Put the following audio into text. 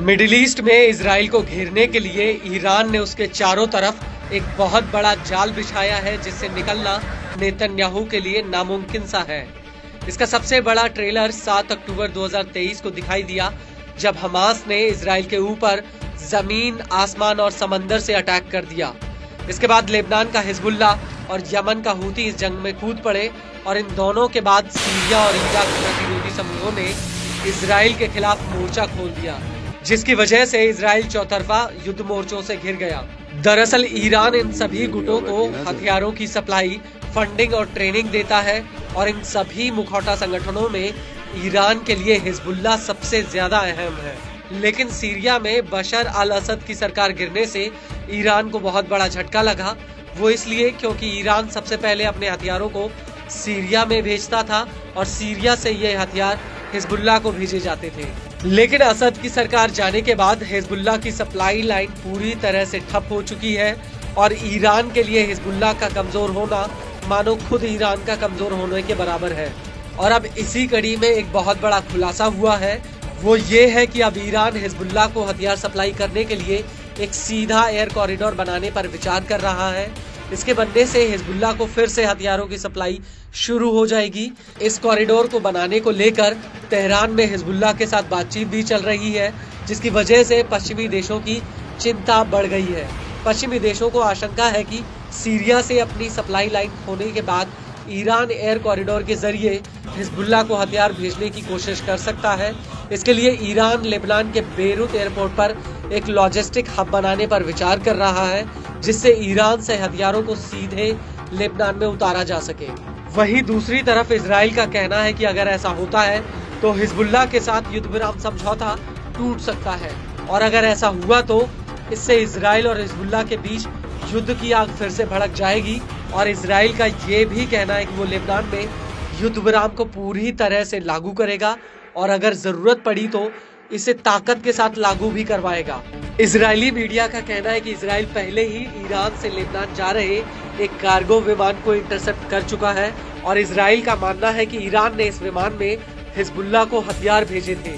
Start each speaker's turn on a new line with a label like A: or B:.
A: Middle east में Israel को घेरने के लिए ईरान ने उसके चारों तरफ एक बहुत बड़ा जाल बिछाया है, जिससे निकलना नेतन्याहू के लिए नामुमकिन सा है। इसका सबसे बड़ा ट्रेलर 7 अक्टूबर 2023 को दिखाई दिया, जब हमास ने इजराइल के ऊपर जमीन, आसमान और समंदर से अटैक कर दिया। इसके बाद लेबनान का हिजबुल्ला और यमन का हूती इस जंग में कूद पड़े और इन दोनों के बाद सीरिया और इराक प्रतिरोधी समूहों ने इजराइल के खिलाफ मोर्चा खोल दिया, जिसकी वजह से इजराइल चौतरफा युद्ध मोर्चों से घिर गया। दरअसल ईरान इन सभी गुटों को हथियारों की सप्लाई, फंडिंग और ट्रेनिंग देता है और इन सभी मुखौटा संगठनों में ईरान के लिए हिजबुल्ला सबसे ज्यादा अहम है। लेकिन सीरिया में बशर अल असद की सरकार गिरने से ईरान को बहुत बड़ा झटका लगा। वो इसलिए क्योंकि ईरान सबसे पहले अपने हथियारों को सीरिया में भेजता था और सीरिया से ये हथियार हिजबुल्ला को भेजे जाते थे। लेकिन असद की सरकार जाने के बाद हिजबुल्ला की सप्लाई लाइन पूरी तरह से ठप हो चुकी है और ईरान के लिए हिजबुल्ला का कमजोर होना मानो खुद ईरान का कमजोर होने के बराबर है। और अब इसी कड़ी में एक बहुत बड़ा खुलासा हुआ है, वो ये है कि अब ईरान हिजबुल्ला को हथियार सप्लाई करने के लिए एक सीधा एयर कॉरिडोर बनाने पर विचार कर रहा है। इसके बनने से हिजबुल्ला को फिर से हथियारों की सप्लाई शुरू हो जाएगी। इस कॉरिडोर को बनाने को लेकर तेहरान में हिजबुल्ला के साथ बातचीत भी चल रही है, जिसकी वजह से पश्चिमी देशों की चिंता बढ़ गई है। पश्चिमी देशों को आशंका है कि सीरिया से अपनी सप्लाई लाइन खोने के बाद ईरान एयर कॉरिडोर के जरिए हिजबुल्ला को हथियार भेजने की कोशिश कर सकता है। इसके लिए ईरान लेबनान के बेरूत एयरपोर्ट पर एक लॉजिस्टिक हब बनाने पर विचार कर रहा है, जिससे ईरान से हथियारों को सीधे लेबनान में उतारा जा सके। वहीं दूसरी तरफ इजराइल का कहना है कि अगर ऐसा होता है तो हिजबुल्ला के साथ युद्ध विराम समझौता टूट सकता है, और अगर ऐसा हुआ तो इससे इजराइल और हिजबुल्ला के बीच युद्ध की आग फिर से भड़क जाएगी। और इजराइल का ये भी कहना है कि वो लेबनान में युद्ध विराम को पूरी तरह से लागू करेगा और अगर जरूरत पड़ी तो इसे ताकत के साथ लागू भी करवाएगा। इजरायली मीडिया का कहना है कि इजराइल पहले ही ईरान से लेबनान जा रहे एक कार्गो विमान को इंटरसेप्ट कर चुका है और इजराइल का मानना है कि ईरान ने इस विमान में हिजबुल्ला को हथियार भेजे थे।